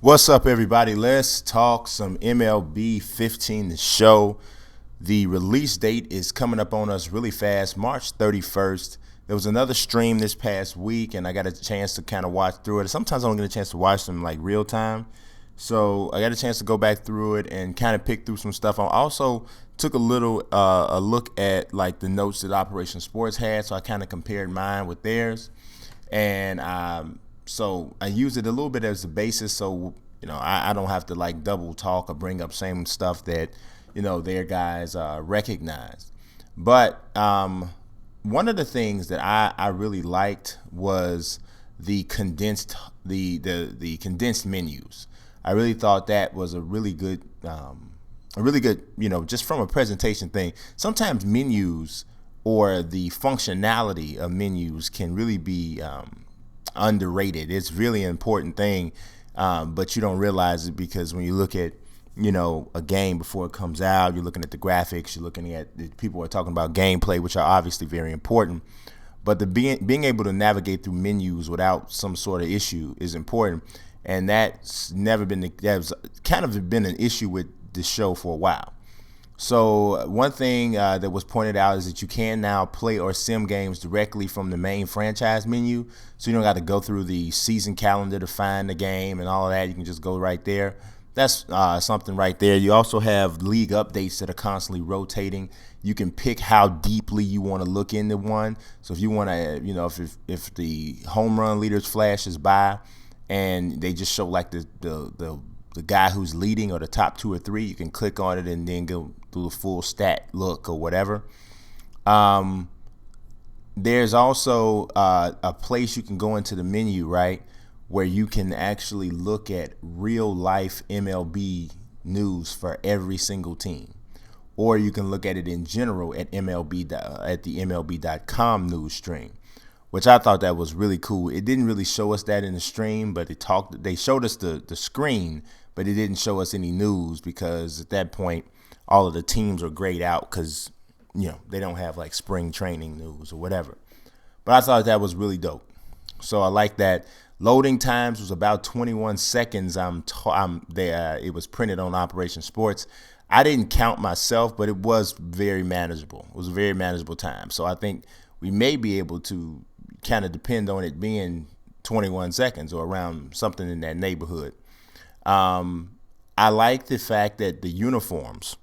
What's up, everybody? Let's talk some MLB 15 The Show. The release date is coming up on us really fast, March 31st. There was another stream this past week, and I got a chance to kind of watch through it. Sometimes I don't get a chance to watch them like real time. So I got a chance to go back through it and kind of pick through some stuff. I also took a look at like the notes that Operation Sports had, so I kind of compared mine with theirs. And so I use it a little bit as a basis, so I don't have to like double talk or bring up same stuff that their guys recognize. But one of the things that I really liked was the condensed the condensed menus. I really thought that was a really good just from a presentation thing. Sometimes menus or the functionality of menus can really be underrated. It's really an important thing, but you don't realize it because when you look at a game before it comes out, you're looking at the graphics, you're looking at people are talking about gameplay, which are obviously very important. But the being able to navigate through menus without some sort of issue is important, and that's kind of been an issue with this show for a while. So one thing that was pointed out is that you can now play or sim games directly from the main franchise menu. So you don't got to go through the season calendar to find the game and all of that. You can just go right there. That's something right there. You also have league updates that are constantly rotating. You can pick how deeply you want to look into one. So if you want to, if the home run leaders flashes by and they just show like the guy who's leading or the top two or three, you can click on it and then go through the full stat look or whatever. There's also a place you can go into the menu, right, where you can actually look at real life MLB news for every single team. Or you can look at it in general at the MLB.com news stream, which I thought that was really cool. It didn't really show us that in the stream, but they showed us the screen, but it didn't show us any news because at that point all of the teams are grayed out because they don't have like spring training news or whatever. But I thought that was really dope. So I like that. Loading times was about 21 seconds. It was printed on Operation Sports. I didn't count myself, but it was very manageable. It was a very manageable time. So I think we may be able to kind of depend on it being 21 seconds or around something in that neighborhood. I like the fact that the uniforms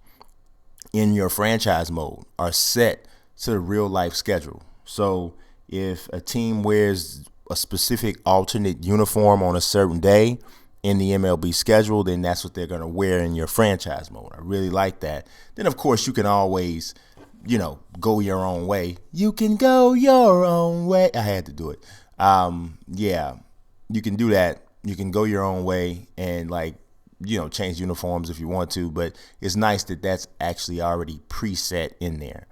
in your franchise mode are set to the real life schedule. So if a team wears a specific alternate uniform on a certain day in the MLB schedule, then that's what they're going to wear in your franchise mode. I really like that. Then, of course, you can always, go your own way. You can go your own way. I had to do it. You can do that. You can go your own way and change uniforms if you want to, but it's nice that that's actually already preset in there.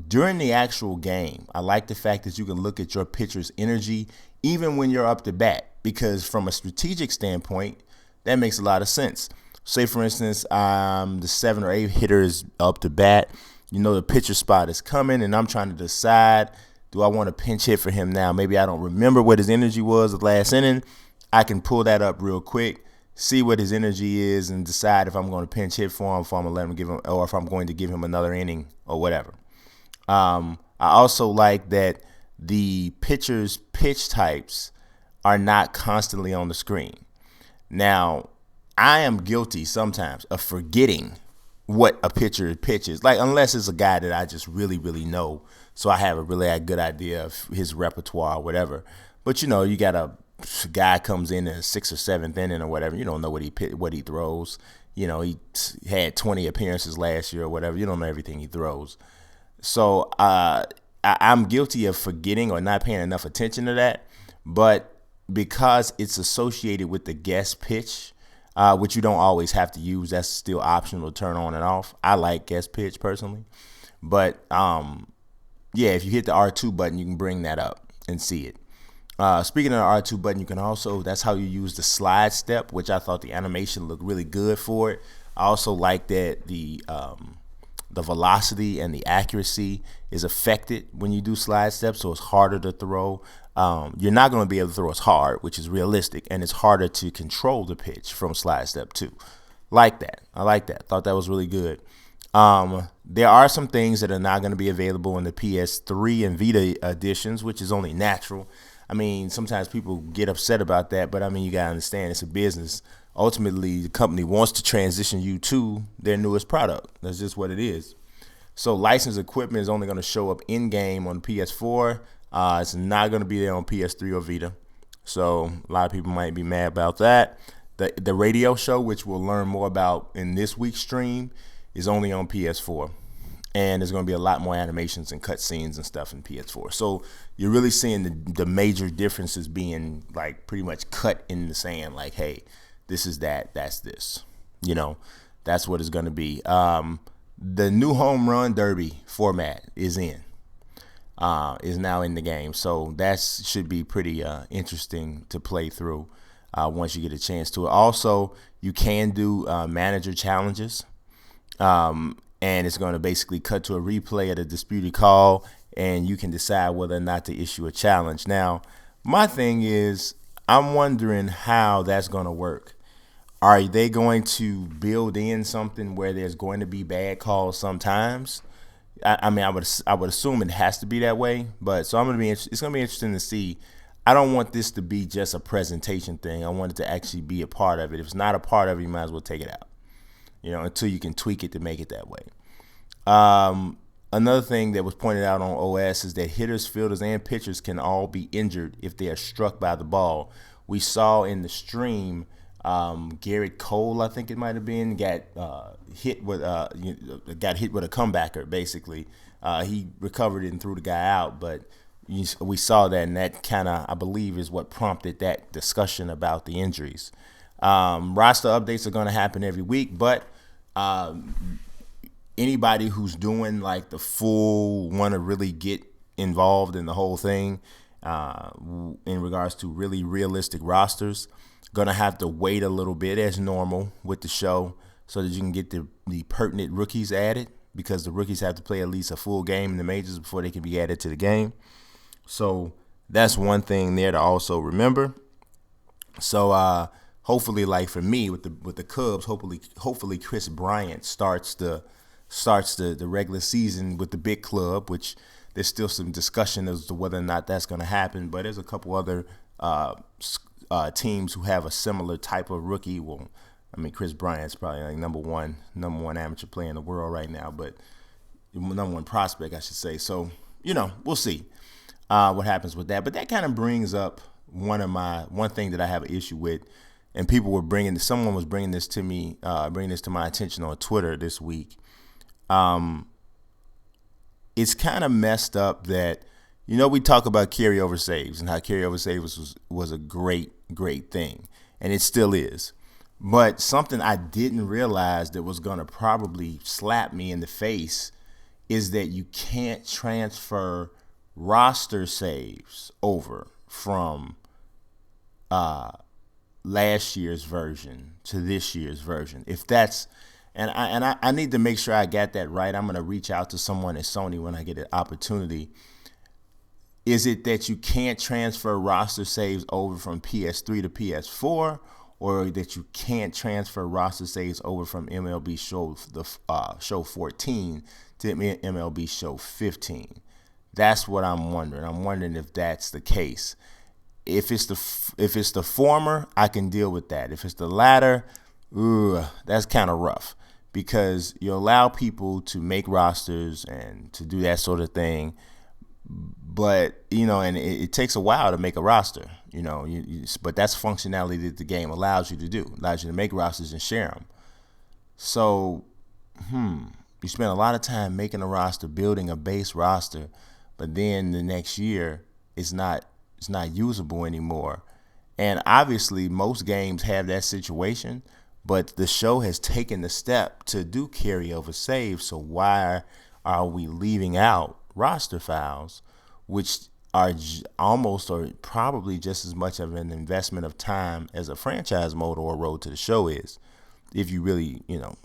During the actual game, I like the fact that you can look at your pitcher's energy even when you're up to bat, because from a strategic standpoint, that makes a lot of sense. Say, for instance, the 7 or 8 hitter is up to bat. The pitcher spot is coming, and I'm trying to decide, do I want to pinch hit for him now? Maybe I don't remember what his energy was the last inning. I can pull that up real quick, see what his energy is, and decide if I'm going to pinch hit for him, if I'm going to let him give him, or if I'm going to give him another inning or whatever. I also like that the pitcher's pitch types are not constantly on the screen. Now, I am guilty sometimes of forgetting what a pitcher pitches, unless it's a guy that I just really, really know, so I have a really good idea of his repertoire or whatever. But you got a guy comes in the 6th or 7th inning or whatever. You don't know what he throws. He had 20 appearances last year or whatever. You don't know everything he throws. So I'm guilty of forgetting or not paying enough attention to that. But because it's associated with the guest pitch, which you don't always have to use, that's still optional to turn on and off. I like guest pitch personally. But, if you hit the R2 button, you can bring that up and see it. Speaking of the R2 button, you can also, that's how you use the slide step, which I thought the animation looked really good for it. I also like that the velocity and the accuracy is affected when you do slide steps, so it's harder to throw. you're not going to be able to throw as hard, which is realistic, and it's harder to control the pitch from slide step 2. Like that. I like that. Thought that was really good. There are some things that are not going to be available in the PS3 and Vita editions, which is only natural. I mean, sometimes people get upset about that, but I mean, you got to understand it's a business. Ultimately, the company wants to transition you to their newest product. That's just what it is. So licensed equipment is only going to show up in-game on PS4. It's not going to be there on PS3 or Vita. So a lot of people might be mad about that. The radio show, which we'll learn more about in this week's stream, is only on PS4. And there's going to be a lot more animations and cutscenes and stuff in PS4. So you're really seeing the major differences being like pretty much cut in the sand. Like, hey, this is that, that's this. You know, that's what it's going to be. The new home run derby format is now in the game. So that should be pretty interesting to play through once you get a chance to it. Also, you can do manager challenges. And it's going to basically cut to a replay of the disputed call, and you can decide whether or not to issue a challenge. Now, my thing is, I'm wondering how that's going to work. Are they going to build in something where there's going to be bad calls sometimes? I mean, I would assume it has to be that way, but so it's going to be interesting to see. I don't want this to be just a presentation thing. I want it to actually be a part of it. If it's not a part of it, you might as well take it out. You know, until you can tweak it to make it that way. Another thing that was pointed out on OS is that hitters, fielders, and pitchers can all be injured if they are struck by the ball. We saw in the stream, Garrett Cole, I think it might have been, got hit with a comebacker. Basically, he recovered it and threw the guy out, but we saw that, and that kind of, I believe, is what prompted that discussion about the injuries. Roster updates are going to happen every week, but anybody who's doing like the full, want to really get involved in the whole thing in regards to really realistic rosters, going to have to wait a little bit as normal with the show so that you can get the pertinent rookies added, because the rookies have to play at least a full game in the majors before they can be added to the game. So that's one thing there to also remember. So hopefully, like for me with the Cubs, hopefully Chris Bryant starts the regular season with the big club, which there's still some discussion as to whether or not that's going to happen. But there's a couple other teams who have a similar type of rookie. Well, I mean, Chris Bryant's probably like number one amateur player in the world right now, but number one prospect, I should say. So, you know, we'll see what happens with that. But that kind of brings up one thing that I have an issue with, and someone was bringing this to me, bringing this to my attention on Twitter this week. It's kind of messed up that, you know, we talk about carryover saves and how carryover saves was a great thing, and it still is. But something I didn't realize that was going to probably slap me in the face is that you can't transfer roster saves over from last year's version to this year's version. If that's, and I need to make sure I got that right. I'm going to reach out to someone at Sony when I get an opportunity. Is it that you can't transfer roster saves over from PS3 to PS4, or that you can't transfer roster saves over from MLB Show 14 to MLB Show 15? That's what I'm wondering. I'm wondering if that's the case. If it's the former, I can deal with that. If it's the latter, that's kind of rough, because you allow people to make rosters and to do that sort of thing. But, you know, and it takes a while to make a roster, you know, but that's functionality that the game allows you to do. Allows you to make rosters and share them. So, you spend a lot of time making a roster, building a base roster, but then the next year it's not usable anymore. And obviously most games have that situation, but the show has taken the step to do carryover saves. So why are we leaving out roster files, which are almost or probably just as much of an investment of time as a franchise mode or a road to the show is, if you really, you know,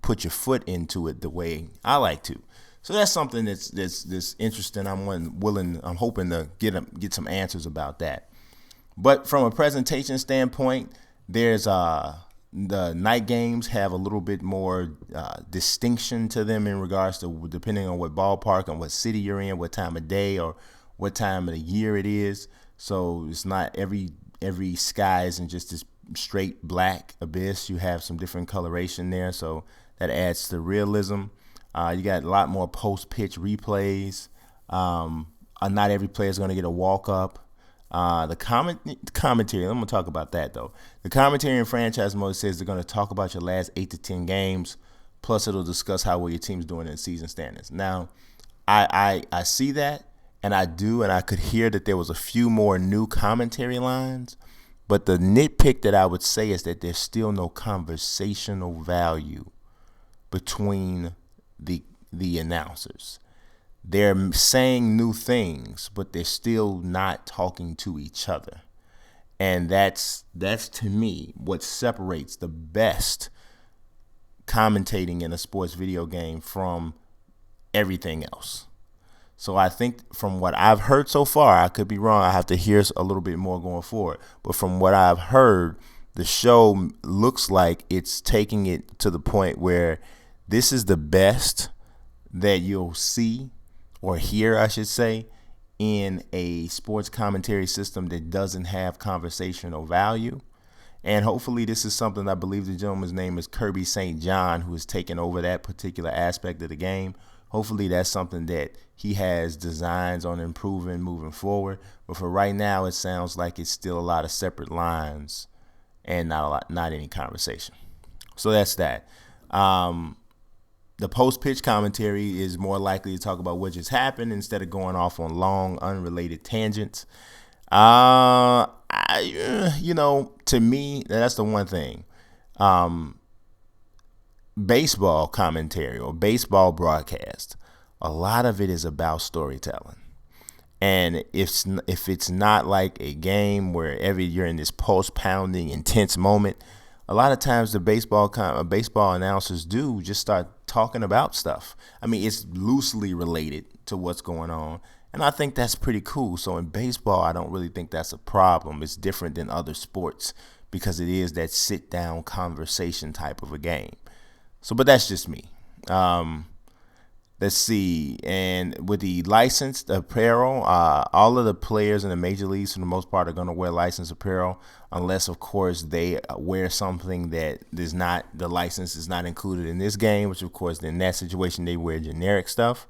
put your foot into it the way I like to. So that's something that's interesting. I'm hoping to get some answers about that. But from a presentation standpoint, there's the night games have a little bit more distinction to them in regards to depending on what ballpark and what city you're in, what time of day or what time of the year it is. So it's not every sky isn't just this straight black abyss. You have some different coloration there, so that adds to realism. You got a lot more post-pitch replays. Not every player is going to get a walk-up. The commentary, I'm going to talk about that, though. The commentary in franchise mode says they're going to talk about your last 8 to 10 games, plus it'll discuss how well your team's doing in season standings. Now, I see that, and I could hear that there was a few more new commentary lines, but the nitpick that I would say is that there's still no conversational value between the announcers. They're saying new things, but they're still not talking to each other. And that's to me what separates the best commentating in a sports video game from everything else. So I think from what I've heard so far, I could be wrong. I have to hear a little bit more going forward. But from what I've heard, the show looks like it's taking it to the point where this is the best that you'll see or hear, I should say, in a sports commentary system that doesn't have conversational value. And hopefully this is something, I believe the gentleman's name is Kirby St. John, who has taken over that particular aspect of the game. Hopefully that's something that he has designs on improving moving forward. But for right now, it sounds like it's still a lot of separate lines and not any conversation. So that's that. The post-pitch commentary is more likely to talk about what just happened instead of going off on long, unrelated tangents. To me, that's the one thing. Baseball commentary or baseball broadcast, a lot of it is about storytelling. And if it's not like a game where you're in this pulse-pounding, intense moment, a lot of times the baseball announcers do just start talking about stuff. I mean, it's loosely related to what's going on, and I think that's pretty cool. So in baseball, I don't really think that's a problem. It's different than other sports because it is that sit-down conversation type of a game. So, but that's just me. Let's see. And with the licensed apparel, all of the players in the major leagues, for the most part, are going to wear licensed apparel, unless, of course, they wear something that is not, the license is not included in this game, which, of course, in that situation, they wear generic stuff.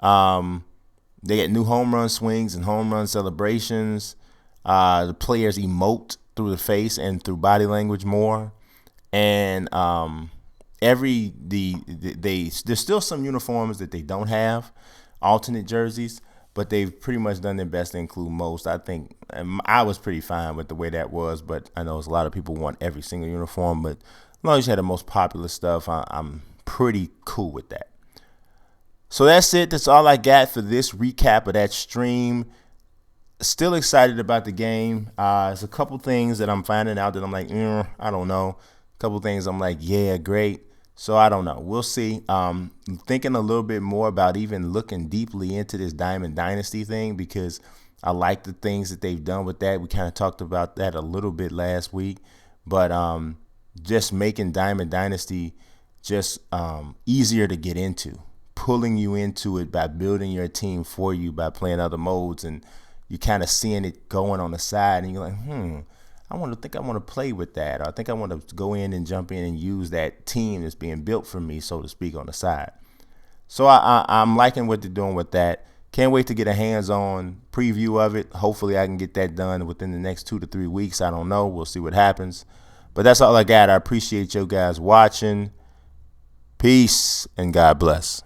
They get new home run swings and home run celebrations. The players emote through the face and through body language more. And there's still some uniforms that they don't have, alternate jerseys, but they've pretty much done their best to include most. I think I was pretty fine with the way that was, but I know a lot of people want every single uniform, but as long as you had the most popular stuff, I'm pretty cool with that. So that's it. That's all I got for this recap of that stream. Still excited about the game. There's a couple things that I'm finding out that I'm like, I don't know. A couple things I'm like, yeah, great. So I don't know. We'll see. Thinking a little bit more about even looking deeply into this Diamond Dynasty thing, because I like the things that they've done with that. We kind of talked about that a little bit last week. But just making Diamond Dynasty just easier to get into, pulling you into it by building your team for you by playing other modes, and you kind of seeing it going on the side, and you're like, I want to play with that. Or I think I want to go in and jump in and use that team that's being built for me, so to speak, on the side. So I'm liking what they're doing with that. Can't wait to get a hands-on preview of it. Hopefully I can get that done within the next 2 to 3 weeks. I don't know. We'll see what happens. But that's all I got. I appreciate you guys watching. Peace and God bless.